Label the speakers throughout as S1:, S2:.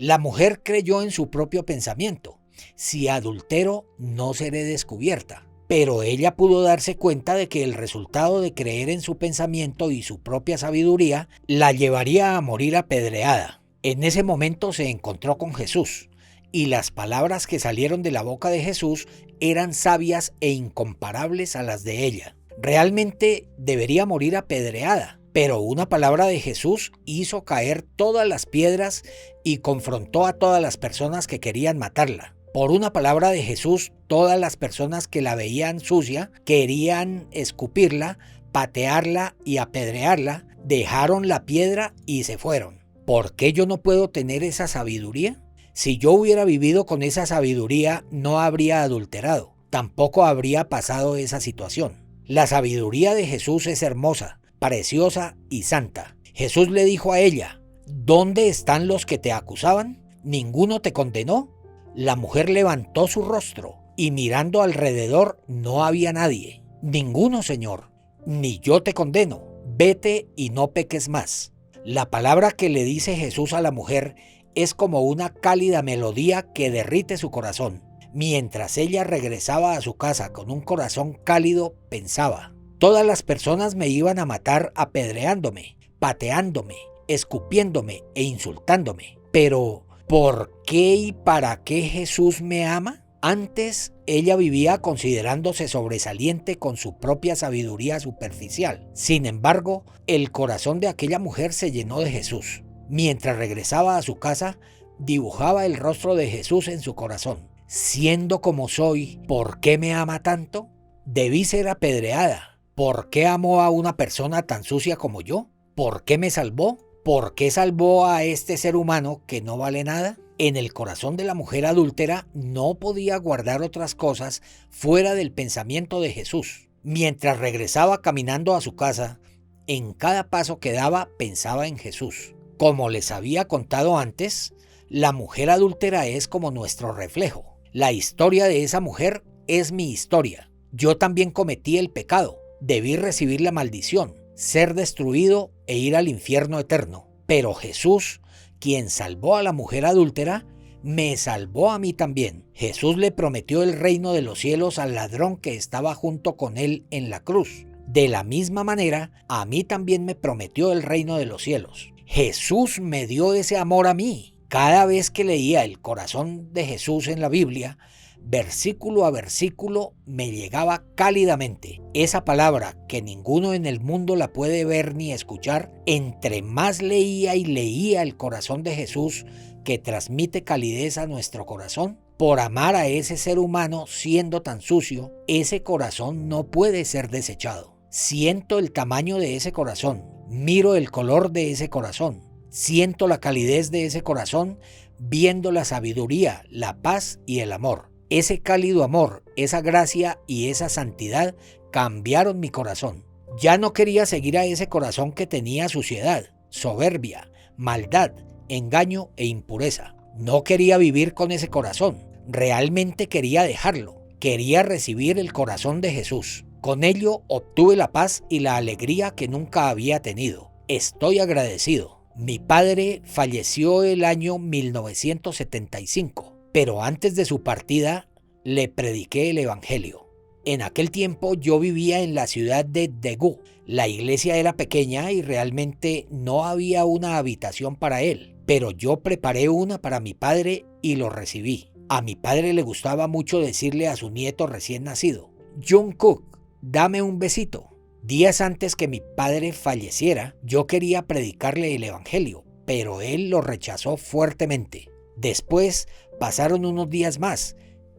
S1: La mujer creyó en su propio pensamiento: si adultero, no seré descubierta. Pero ella pudo darse cuenta de que el resultado de creer en su pensamiento y su propia sabiduría la llevaría a morir apedreada. En ese momento se encontró con Jesús, y las palabras que salieron de la boca de Jesús eran sabias e incomparables a las de ella. Realmente debería morir apedreada, pero una palabra de Jesús hizo caer todas las piedras y confrontó a todas las personas que querían matarla. Por una palabra de Jesús, todas las personas que la veían sucia querían escupirla, patearla y apedrearla, dejaron la piedra y se fueron. ¿Por qué yo no puedo tener esa sabiduría? Si yo hubiera vivido con esa sabiduría, no habría adulterado, tampoco habría pasado esa situación. La sabiduría de Jesús es hermosa, preciosa y santa. Jesús le dijo a ella: ¿dónde están los que te acusaban? ¿Ninguno te condenó? La mujer levantó su rostro y mirando alrededor no había nadie. Ninguno, Señor, ni yo te condeno. Vete y no peques más. La palabra que le dice Jesús a la mujer es como una cálida melodía que derrite su corazón. Mientras ella regresaba a su casa con un corazón cálido, pensaba: todas las personas me iban a matar apedreándome, pateándome, escupiéndome e insultándome. Pero ¿por qué y para qué Jesús me ama? Antes ella vivía considerándose sobresaliente con su propia sabiduría superficial. Sin embargo, el corazón de aquella mujer se llenó de Jesús. Mientras regresaba a su casa, dibujaba el rostro de Jesús en su corazón. Siendo como soy, ¿por qué me ama tanto? Debí ser apedreada. ¿Por qué amó a una persona tan sucia como yo? ¿Por qué me salvó? ¿Por qué salvó a este ser humano que no vale nada? En el corazón de la mujer adúltera no podía guardar otras cosas fuera del pensamiento de Jesús. Mientras regresaba caminando a su casa, en cada paso que daba pensaba en Jesús. Como les había contado antes, la mujer adúltera es como nuestro reflejo. La historia de esa mujer es mi historia. Yo también cometí el pecado. Debí recibir la maldición, ser destruido e ir al infierno eterno. Pero Jesús, quien salvó a la mujer adúltera, me salvó a mí también. Jesús le prometió el reino de los cielos al ladrón que estaba junto con él en la cruz. De la misma manera, a mí también me prometió el reino de los cielos. Jesús me dio ese amor a mí. Cada vez que leía el corazón de Jesús en la Biblia, versículo a versículo me llegaba cálidamente. Esa palabra que ninguno en el mundo la puede ver ni escuchar, entre más leía y leía el corazón de Jesús que transmite calidez a nuestro corazón, por amar a ese ser humano siendo tan sucio, ese corazón no puede ser desechado. Siento el tamaño de ese corazón, miro el color de ese corazón, siento la calidez de ese corazón, viendo la sabiduría, la paz y el amor. Ese cálido amor, esa gracia y esa santidad cambiaron mi corazón. Ya no quería seguir a ese corazón que tenía suciedad, soberbia, maldad, engaño e impureza. No quería vivir con ese corazón. Realmente quería dejarlo. Quería recibir el corazón de Jesús. Con ello obtuve la paz y la alegría que nunca había tenido. Estoy agradecido. Mi padre falleció el año 1975, pero antes de su partida le prediqué el Evangelio. En aquel tiempo yo vivía en la ciudad de Daegu. La iglesia era pequeña y realmente no había una habitación para él, pero yo preparé una para mi padre y lo recibí. A mi padre le gustaba mucho decirle a su nieto recién nacido: Jungkook, dame un besito. Días antes que mi padre falleciera, yo quería predicarle el Evangelio, pero él lo rechazó fuertemente. Después pasaron unos días más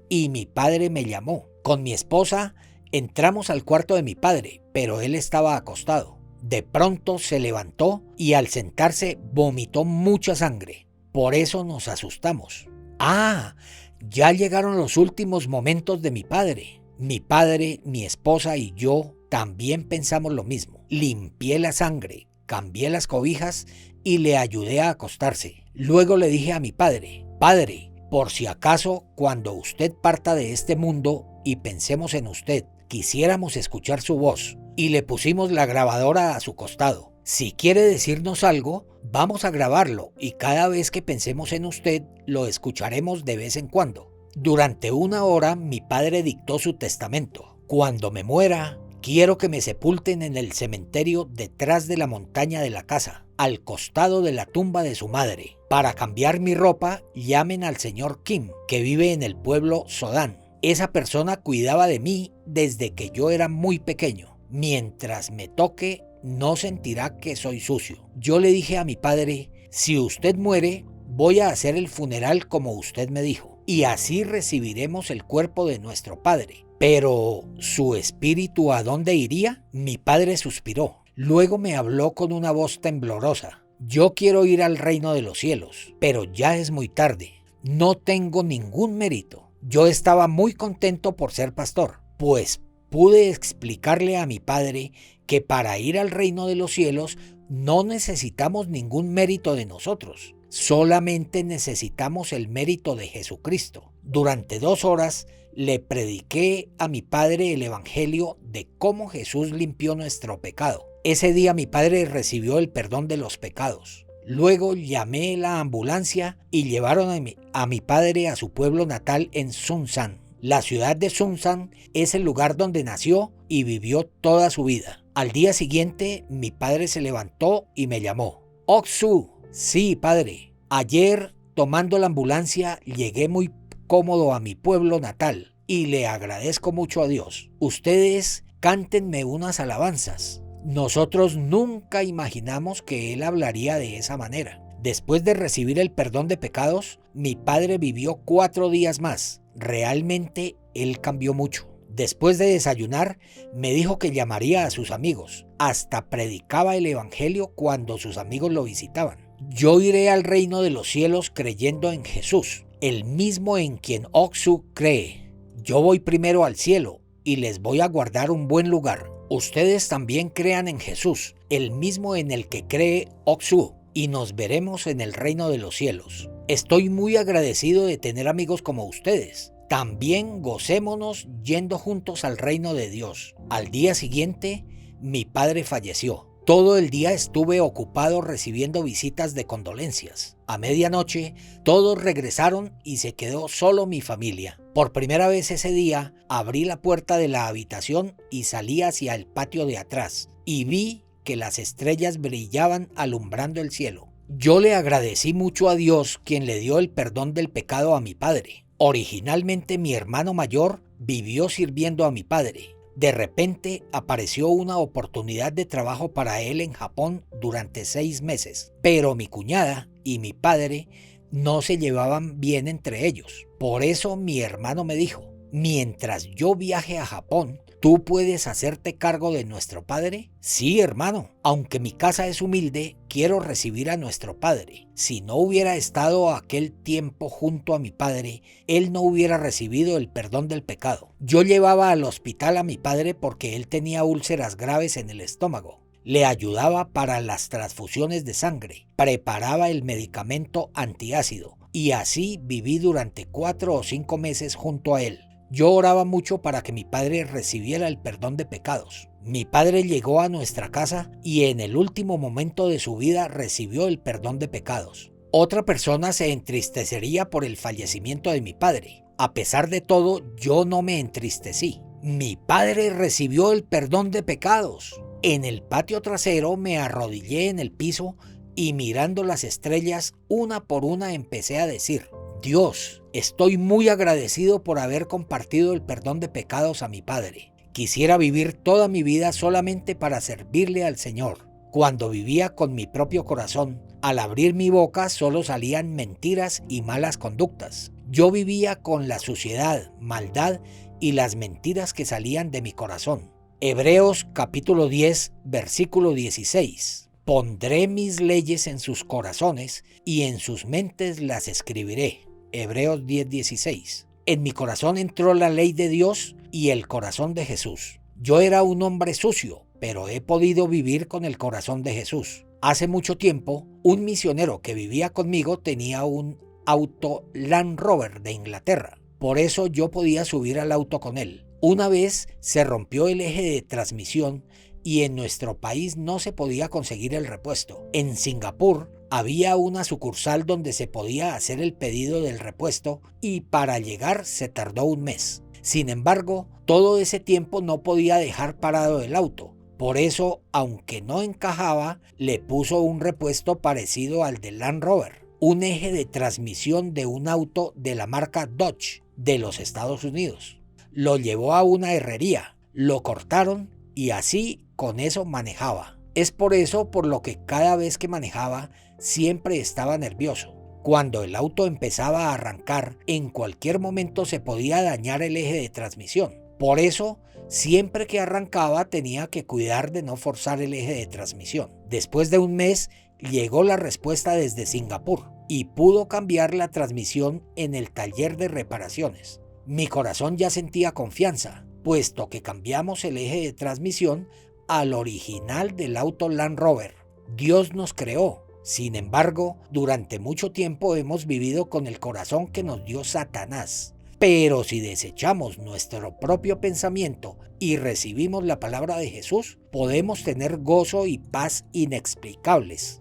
S1: y mi padre me llamó. Con mi esposa entramos al cuarto de mi padre, pero él estaba acostado. De pronto se levantó y al sentarse vomitó mucha sangre. Por eso nos asustamos. ¡Ah! Ya llegaron los últimos momentos de mi padre. Mi padre, mi esposa y yo también pensamos lo mismo. Limpié la sangre, cambié las cobijas y le ayudé a acostarse. Luego le dije a mi padre: Padre, por si acaso cuando usted parta de este mundo y pensemos en usted, quisiéramos escuchar su voz. Y le pusimos la grabadora a su costado. Si quiere decirnos algo, vamos a grabarlo y cada vez que pensemos en usted, lo escucharemos de vez en cuando. Durante 1 hora mi padre dictó su testamento. Cuando me muera, quiero que me sepulten en el cementerio detrás de la montaña de la casa, al costado de la tumba de su madre. Para cambiar mi ropa, llamen al señor Kim, que vive en el pueblo Sodán. Esa persona cuidaba de mí desde que yo era muy pequeño. Mientras me toque, no sentirá que soy sucio. Yo le dije a mi padre, si usted muere, voy a hacer el funeral como usted me dijo, y así recibiremos el cuerpo de nuestro padre. Pero, ¿su espíritu a dónde iría? Mi padre suspiró. Luego me habló con una voz temblorosa. Yo quiero ir al reino de los cielos, pero ya es muy tarde. No tengo ningún mérito. Yo estaba muy contento por ser pastor, pues pude explicarle a mi padre que para ir al reino de los cielos no necesitamos ningún mérito de nosotros, solamente necesitamos el mérito de Jesucristo. Durante 2 horas le prediqué a mi padre el evangelio de cómo Jesús limpió nuestro pecado. Ese día mi padre recibió el perdón de los pecados. Luego llamé la ambulancia y llevaron a mi padre a su pueblo natal en Sunsan. La ciudad de Sunsan es el lugar donde nació y vivió toda su vida. Al día siguiente, mi padre se levantó y me llamó. Oksu, sí, padre. Ayer, tomando la ambulancia, llegué muy cómodo a mi pueblo natal y le agradezco mucho a Dios. Ustedes cántenme unas alabanzas. Nosotros nunca imaginamos que él hablaría de esa manera. Después de recibir el perdón de pecados, mi padre vivió 4 días más. Realmente él cambió mucho. Después de desayunar, me dijo que llamaría a sus amigos. Hasta predicaba el evangelio cuando sus amigos lo visitaban. Yo iré al reino de los cielos creyendo en Jesús, el mismo en quien Oksu cree. Yo voy primero al cielo y les voy a guardar un buen lugar. Ustedes también crean en Jesús, el mismo en el que cree Oksu, y nos veremos en el reino de los cielos. Estoy muy agradecido de tener amigos como ustedes. También gocémonos yendo juntos al reino de Dios. Al día siguiente, mi padre falleció. Todo el día estuve ocupado recibiendo visitas de condolencias. A medianoche, todos regresaron y se quedó solo mi familia. Por primera vez ese día, abrí la puerta de la habitación y salí hacia el patio de atrás, y vi que las estrellas brillaban alumbrando el cielo. Yo le agradecí mucho a Dios, quien le dio el perdón del pecado a mi padre. Originalmente mi hermano mayor vivió sirviendo a mi padre. De repente apareció una oportunidad de trabajo para él en Japón durante 6 meses, pero mi cuñada y mi padre no se llevaban bien entre ellos. Por eso mi hermano me dijo, mientras yo viaje a Japón, ¿tú puedes hacerte cargo de nuestro padre? Sí, hermano, aunque mi casa es humilde, quiero recibir a nuestro padre. Si no hubiera estado aquel tiempo junto a mi padre, él no hubiera recibido el perdón del pecado. Yo llevaba al hospital a mi padre porque él tenía úlceras graves en el estómago. Le ayudaba para las transfusiones de sangre, preparaba el medicamento antiácido y así viví durante 4 o 5 meses junto a él. Yo oraba mucho para que mi padre recibiera el perdón de pecados. Mi padre llegó a nuestra casa y en el último momento de su vida recibió el perdón de pecados. Otra persona se entristecería por el fallecimiento de mi padre. A pesar de todo, yo no me entristecí. Mi padre recibió el perdón de pecados. En el patio trasero me arrodillé en el piso y mirando las estrellas una por una empecé a decir: Dios, estoy muy agradecido por haber compartido el perdón de pecados a mi padre. Quisiera vivir toda mi vida solamente para servirle al Señor. Cuando vivía con mi propio corazón, al abrir mi boca solo salían mentiras y malas conductas. Yo vivía con la suciedad, maldad y las mentiras que salían de mi corazón. Hebreos capítulo 10, versículo 16. Pondré mis leyes en sus corazones y en sus mentes las escribiré. Hebreos 10:16. En mi corazón entró la ley de Dios y el corazón de Jesús. Yo era un hombre sucio, pero he podido vivir con el corazón de Jesús. Hace mucho tiempo, un misionero que vivía conmigo tenía un auto Land Rover de Inglaterra. Por eso yo podía subir al auto con él. Una vez se rompió el eje de transmisión y en nuestro país no se podía conseguir el repuesto. En Singapur había una sucursal donde se podía hacer el pedido del repuesto y para llegar se tardó un mes. Sin embargo, todo ese tiempo no podía dejar parado el auto. Por eso, aunque no encajaba, le puso un repuesto parecido al del Land Rover, un eje de transmisión de un auto de la marca Dodge de los Estados Unidos. Lo llevó a una herrería, lo cortaron y así con eso manejaba. Es por eso por lo que cada vez que manejaba siempre estaba nervioso. Cuando el auto empezaba a arrancar, en cualquier momento se podía dañar el eje de transmisión. Por eso, siempre que arrancaba tenía que cuidar de no forzar el eje de transmisión. Después de un mes, llegó la respuesta desde Singapur y pudo cambiar la transmisión en el taller de reparaciones. Mi corazón ya sentía confianza, puesto que cambiamos el eje de transmisión al original del auto Land Rover. Dios nos creó. Sin embargo, durante mucho tiempo hemos vivido con el corazón que nos dio Satanás. Pero si desechamos nuestro propio pensamiento y recibimos la palabra de Jesús, podemos tener gozo y paz inexplicables.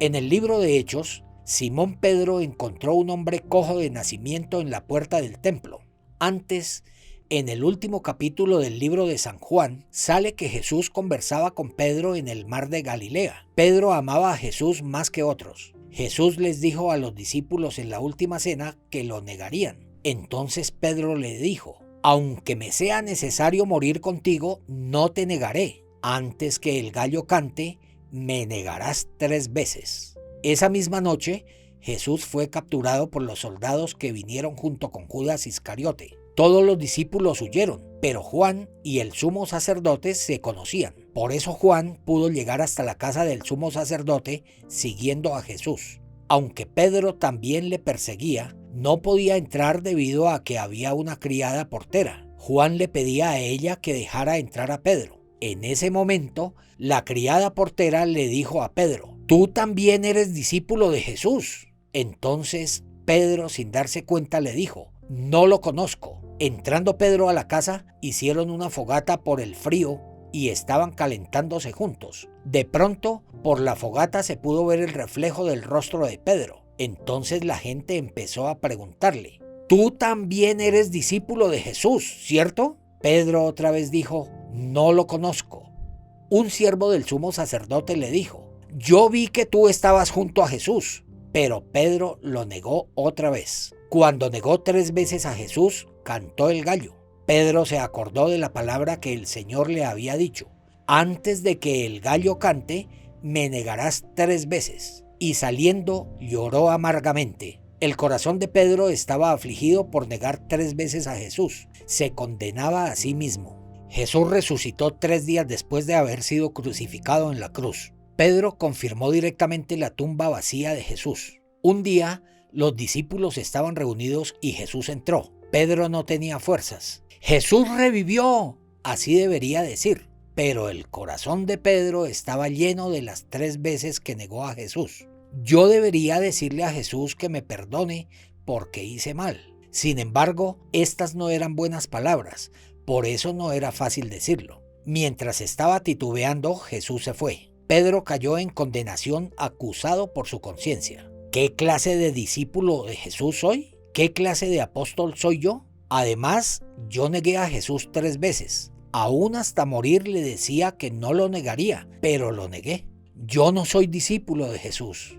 S1: En el libro de Hechos, Simón Pedro encontró un hombre cojo de nacimiento en la puerta del templo. Antes, en el último capítulo del libro de San Juan, sale que Jesús conversaba con Pedro en el mar de Galilea. Pedro amaba a Jesús más que otros. Jesús les dijo a los discípulos en la última cena que lo negarían. Entonces Pedro le dijo: aunque me sea necesario morir contigo, no te negaré. Antes que el gallo cante, me negarás 3 veces. Esa misma noche, Jesús fue capturado por los soldados que vinieron junto con Judas Iscariote. Todos los discípulos huyeron, pero Juan y el sumo sacerdote se conocían. Por eso Juan pudo llegar hasta la casa del sumo sacerdote siguiendo a Jesús. Aunque Pedro también le perseguía, no podía entrar debido a que había una criada portera. Juan le pedía a ella que dejara entrar a Pedro. En ese momento, la criada portera le dijo a Pedro: «Tú también eres discípulo de Jesús». Entonces Pedro, sin darse cuenta, le dijo: «No lo conozco». Entrando Pedro a la casa, hicieron una fogata por el frío y estaban calentándose juntos. De pronto, por la fogata se pudo ver el reflejo del rostro de Pedro. Entonces la gente empezó a preguntarle: «Tú también eres discípulo de Jesús, ¿cierto?». Pedro otra vez dijo: «No lo conozco». Un siervo del sumo sacerdote le dijo: «Yo vi que tú estabas junto a Jesús». Pero Pedro lo negó otra vez. Cuando negó 3 veces a Jesús, cantó el gallo. Pedro se acordó de la palabra que el Señor le había dicho: «Antes de que el gallo cante, me negarás 3 veces». Y saliendo, lloró amargamente. El corazón de Pedro estaba afligido por negar 3 veces a Jesús. Se condenaba a sí mismo. Jesús resucitó 3 días después de haber sido crucificado en la cruz. Pedro confirmó directamente la tumba vacía de Jesús. Un día, los discípulos estaban reunidos y Jesús entró. Pedro no tenía fuerzas. «¡Jesús revivió!», así debería decir. Pero el corazón de Pedro estaba lleno de las 3 veces que negó a Jesús. Yo debería decirle a Jesús que me perdone porque hice mal. Sin embargo, estas no eran buenas palabras, por eso no era fácil decirlo. Mientras estaba titubeando, Jesús se fue. Pedro cayó en condenación, acusado por su conciencia. ¿Qué clase de discípulo de Jesús soy? ¿Qué clase de apóstol soy yo? Además, yo negué a Jesús 3 veces. Aún hasta morir le decía que no lo negaría, pero lo negué. Yo no soy discípulo de Jesús.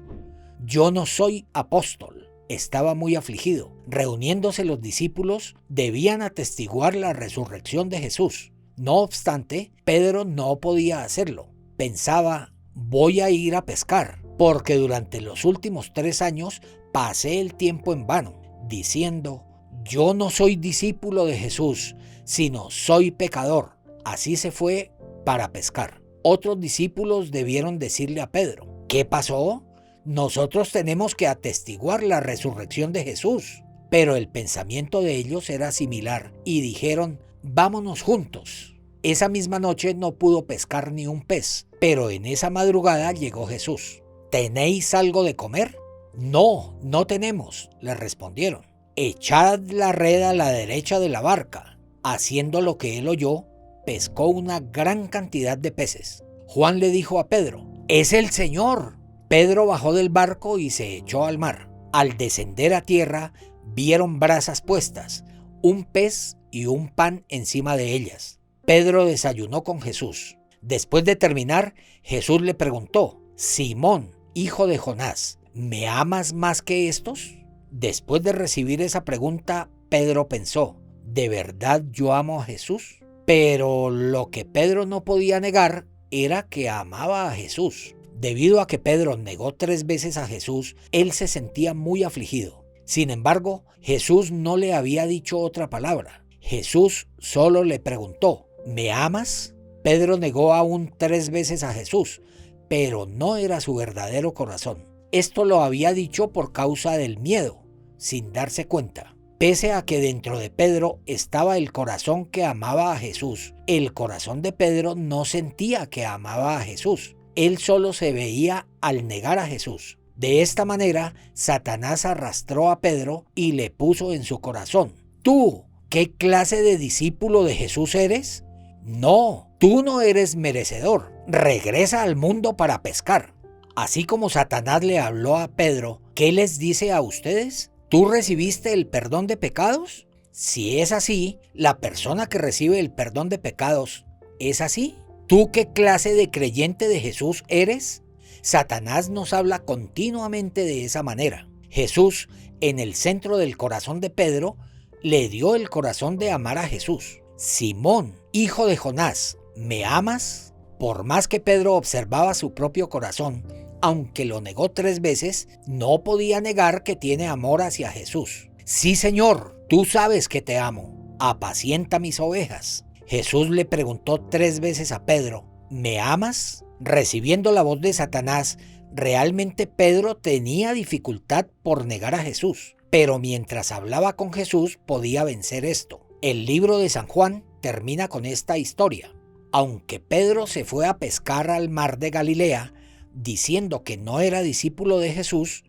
S1: Yo no soy apóstol. Estaba muy afligido. Reuniéndose los discípulos, debían atestiguar la resurrección de Jesús. No obstante, Pedro no podía hacerlo. Pensaba: voy a ir a pescar, porque durante los últimos 3 años pasé el tiempo en vano, diciendo: yo no soy discípulo de Jesús, sino soy pecador. Así se fue para pescar. Otros discípulos debieron decirle a Pedro: ¿qué pasó? Nosotros tenemos que atestiguar la resurrección de Jesús. Pero el pensamiento de ellos era similar y dijeron: vámonos juntos. Esa misma noche no pudo pescar ni un pez, pero en esa madrugada llegó Jesús. ¿Tenéis algo de comer? No, no tenemos, le respondieron. Echad la red a la derecha de la barca. Haciendo lo que él oyó, pescó una gran cantidad de peces. Juan le dijo a Pedro: «¡Es el Señor!». Pedro bajó del barco y se echó al mar. Al descender a tierra, vieron brasas puestas, un pez y un pan encima de ellas. Pedro desayunó con Jesús. Después de terminar, Jesús le preguntó: «Simón, hijo de Jonás, ¿me amas más que estos?». Después de recibir esa pregunta, Pedro pensó: ¿de verdad yo amo a Jesús? Pero lo que Pedro no podía negar era que amaba a Jesús. Debido a que Pedro negó 3 veces a Jesús, él se sentía muy afligido. Sin embargo, Jesús no le había dicho otra palabra. Jesús solo le preguntó: ¿me amas? Pedro negó aún 3 veces a Jesús, pero no era su verdadero corazón. Esto lo había dicho por causa del miedo, sin darse cuenta. Pese a que dentro de Pedro estaba el corazón que amaba a Jesús, el corazón de Pedro no sentía que amaba a Jesús. Él solo se veía al negar a Jesús. De esta manera, Satanás arrastró a Pedro y le puso en su corazón: «¿Tú qué clase de discípulo de Jesús eres? No, tú no eres merecedor. Regresa al mundo para pescar». Así como Satanás le habló a Pedro, ¿qué les dice a ustedes? ¿Tú recibiste el perdón de pecados? Si es así, la persona que recibe el perdón de pecados es así. ¿Tú qué clase de creyente de Jesús eres? Satanás nos habla continuamente de esa manera. Jesús, en el centro del corazón de Pedro, le dio el corazón de amar a Jesús. «Simón, hijo de Jonás, ¿me amas?». Por más que Pedro observaba su propio corazón, aunque lo negó 3 veces, no podía negar que tiene amor hacia Jesús. «Sí, Señor, tú sabes que te amo. Apacienta mis ovejas». Jesús le preguntó 3 veces a Pedro: «¿me amas?». Recibiendo la voz de Satanás, realmente Pedro tenía dificultad por negar a Jesús, pero mientras hablaba con Jesús podía vencer esto. El libro de San Juan termina con esta historia. Aunque Pedro se fue a pescar al mar de Galilea, diciendo que no era discípulo de Jesús,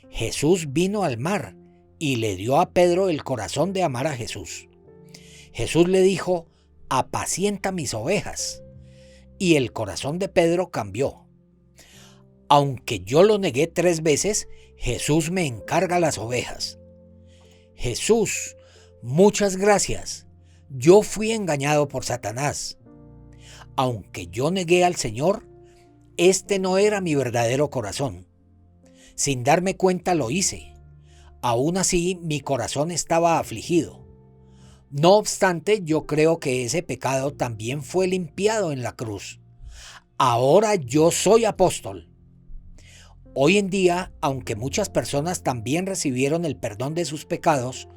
S1: Jesús vino al mar y le dio a Pedro el corazón de amar a Jesús. Jesús le dijo: «apacienta mis ovejas», y el corazón de Pedro cambió. Aunque yo lo negué 3 veces, Jesús me encarga las ovejas. «Jesús, muchas gracias. Yo fui engañado por Satanás. Aunque yo negué al Señor, este no era mi verdadero corazón. Sin darme cuenta lo hice. Aún así, mi corazón estaba afligido. No obstante, yo creo que ese pecado también fue limpiado en la cruz. Ahora yo soy apóstol». Hoy en día, aunque muchas personas también recibieron el perdón de sus pecados,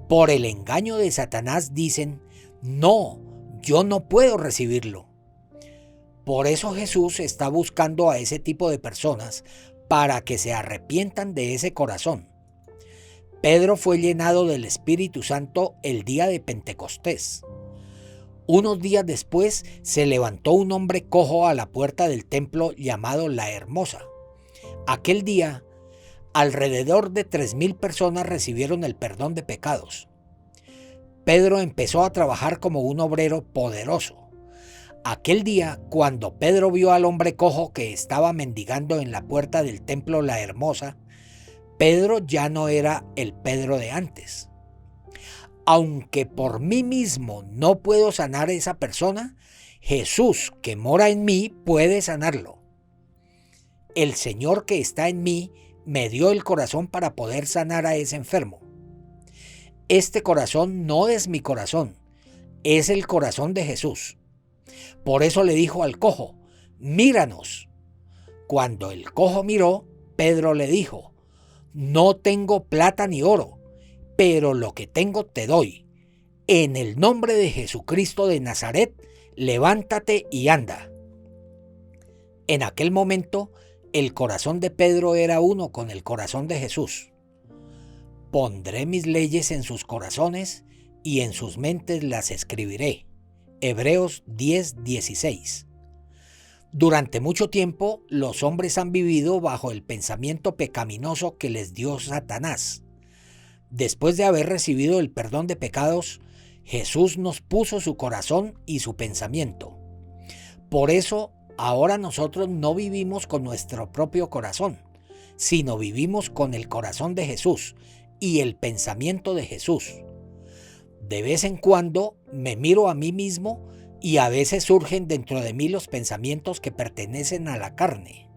S1: por el engaño de Satanás dicen: «No, yo no puedo recibirlo». Por eso Jesús está buscando a ese tipo de personas para que se arrepientan de ese corazón. Pedro fue llenado del Espíritu Santo el día de Pentecostés. Unos días después se levantó un hombre cojo a la puerta del templo llamado La Hermosa. Aquel día, alrededor de 3,000 personas recibieron el perdón de pecados. Pedro empezó a trabajar como un obrero poderoso. Aquel día, cuando Pedro vio al hombre cojo que estaba mendigando en la puerta del templo La Hermosa, Pedro ya no era el Pedro de antes. «Aunque por mí mismo no puedo sanar a esa persona, Jesús que mora en mí puede sanarlo. El Señor que está en mí me dio el corazón para poder sanar a ese enfermo. Este corazón no es mi corazón, es el corazón de Jesús». Por eso le dijo al cojo: «míranos». Cuando el cojo miró, Pedro le dijo: «no tengo plata ni oro, pero lo que tengo te doy. En el nombre de Jesucristo de Nazaret, levántate y anda». En aquel momento, el corazón de Pedro era uno con el corazón de Jesús. «Pondré mis leyes en sus corazones y en sus mentes las escribiré». Hebreos 10:16. Durante mucho tiempo, los hombres han vivido bajo el pensamiento pecaminoso que les dio Satanás. Después de haber recibido el perdón de pecados, Jesús nos puso su corazón y su pensamiento. Por eso, ahora nosotros no vivimos con nuestro propio corazón, sino vivimos con el corazón de Jesús y el pensamiento de Jesús. De vez en cuando me miro a mí mismo y a veces surgen dentro de mí los pensamientos que pertenecen a la carne.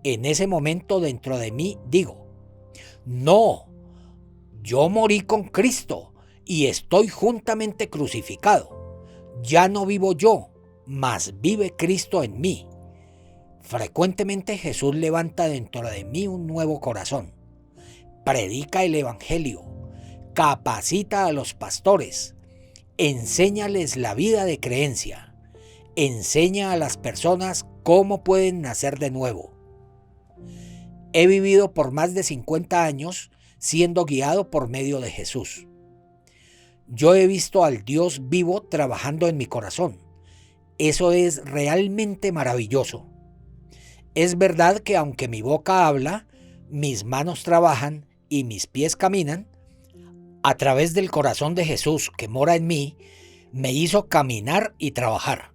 S1: En ese momento dentro de mí digo, no, yo morí con Cristo y estoy juntamente crucificado. Ya no vivo yo, mas vive Cristo en mí. Frecuentemente Jesús levanta dentro de mí un nuevo corazón. Predica el Evangelio, capacita a los pastores, enséñales la vida de creencia, enseña a las personas cómo pueden nacer de nuevo. He vivido por más de 50 años siendo guiado por medio de Jesús. Yo he visto al Dios vivo trabajando en mi corazón. Eso es realmente maravilloso. Es verdad que aunque mi boca habla, mis manos trabajan y mis pies caminan, a través del corazón de Jesús que mora en mí, me hizo caminar y trabajar.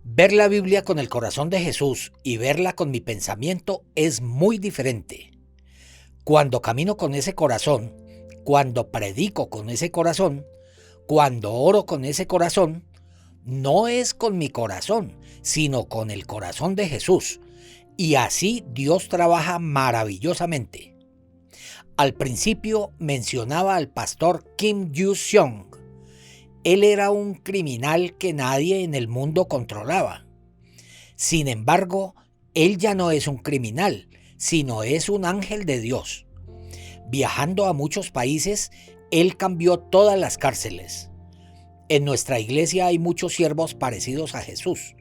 S1: Ver la Biblia con el corazón de Jesús y verla con mi pensamiento es muy diferente. Cuando camino con ese corazón, cuando predico con ese corazón, cuando oro con ese corazón, no es con mi corazón, sino con el corazón de Jesús. Y así Dios trabaja maravillosamente. Al principio mencionaba al pastor Kim Yu-seong. Él era un criminal que nadie en el mundo controlaba. Sin embargo, él ya no es un criminal, sino es un ángel de Dios. Viajando a muchos países, él cambió todas las cárceles. En nuestra iglesia hay muchos siervos parecidos a Jesús.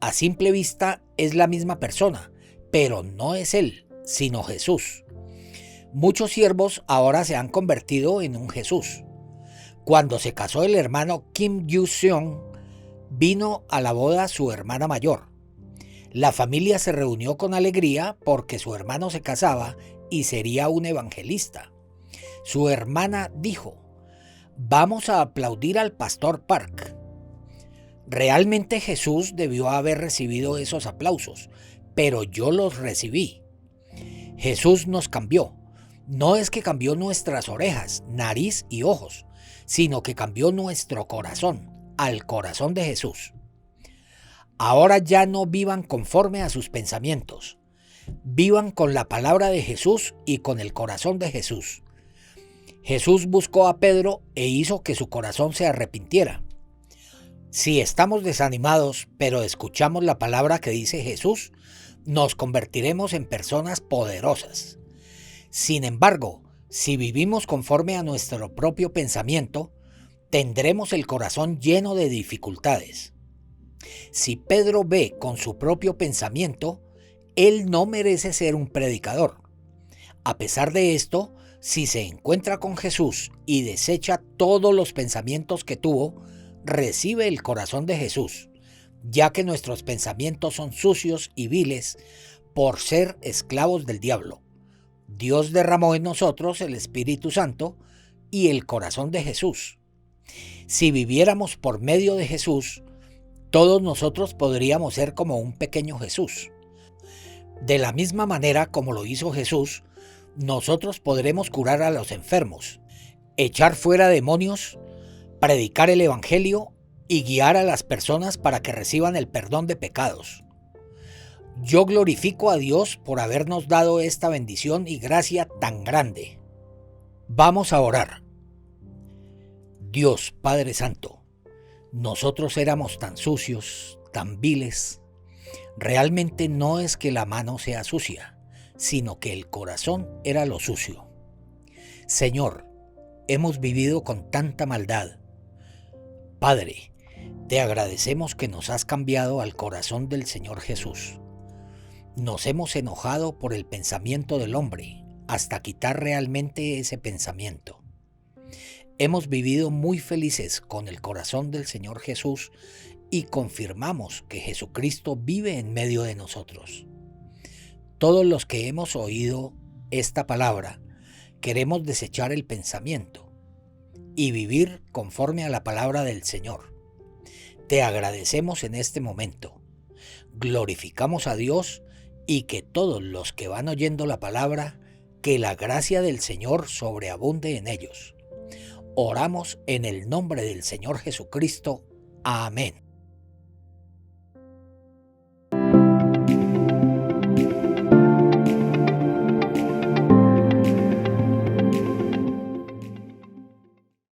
S1: A simple vista es la misma persona, pero no es él, sino Jesús. Muchos siervos ahora se han convertido en un Jesús. Cuando se casó el hermano Kim Yu-seong, vino a la boda su hermana mayor. La familia se reunió con alegría porque su hermano se casaba y sería un evangelista. Su hermana dijo, vamos a aplaudir al pastor Park. Realmente Jesús debió haber recibido esos aplausos, pero yo los recibí. Jesús nos cambió. No es que cambió nuestras orejas, nariz y ojos, sino que cambió nuestro corazón, al corazón de Jesús. Ahora ya no vivan conforme a sus pensamientos. Vivan con la palabra de Jesús y con el corazón de Jesús. Jesús buscó a Pedro e hizo que su corazón se arrepintiera. Si estamos desanimados, pero escuchamos la palabra que dice Jesús, nos convertiremos en personas poderosas. Sin embargo, si vivimos conforme a nuestro propio pensamiento, tendremos el corazón lleno de dificultades. Si Pedro ve con su propio pensamiento, él no merece ser un predicador. A pesar de esto, si se encuentra con Jesús y desecha todos los pensamientos que tuvo, recibe el corazón de Jesús, ya que nuestros pensamientos son sucios y viles por ser esclavos del diablo. Dios derramó en nosotros el Espíritu Santo y el corazón de Jesús. Si viviéramos por medio de Jesús, todos nosotros podríamos ser como un pequeño Jesús. De la misma manera como lo hizo Jesús, nosotros podremos curar a los enfermos, echar fuera demonios, predicar el Evangelio y guiar a las personas para que reciban el perdón de pecados. Yo glorifico a Dios por habernos dado esta bendición y gracia tan grande. Vamos a orar. Dios Padre Santo, nosotros éramos tan sucios, tan viles. Realmente no es que la mano sea sucia, sino que el corazón era lo sucio. Señor, hemos vivido con tanta maldad. Padre, te agradecemos que nos has cambiado al corazón del Señor Jesús. Nos hemos enojado por el pensamiento del hombre hasta quitar realmente ese pensamiento. Hemos vivido muy felices con el corazón del Señor Jesús y confirmamos que Jesucristo vive en medio de nosotros. Todos los que hemos oído esta palabra queremos desechar el pensamiento. y vivir conforme a la palabra del Señor. Te agradecemos en este momento. Glorificamos a Dios y que todos los que van oyendo la palabra, que la gracia del Señor sobreabunde en ellos. Oramos en el nombre del Señor Jesucristo. Amén.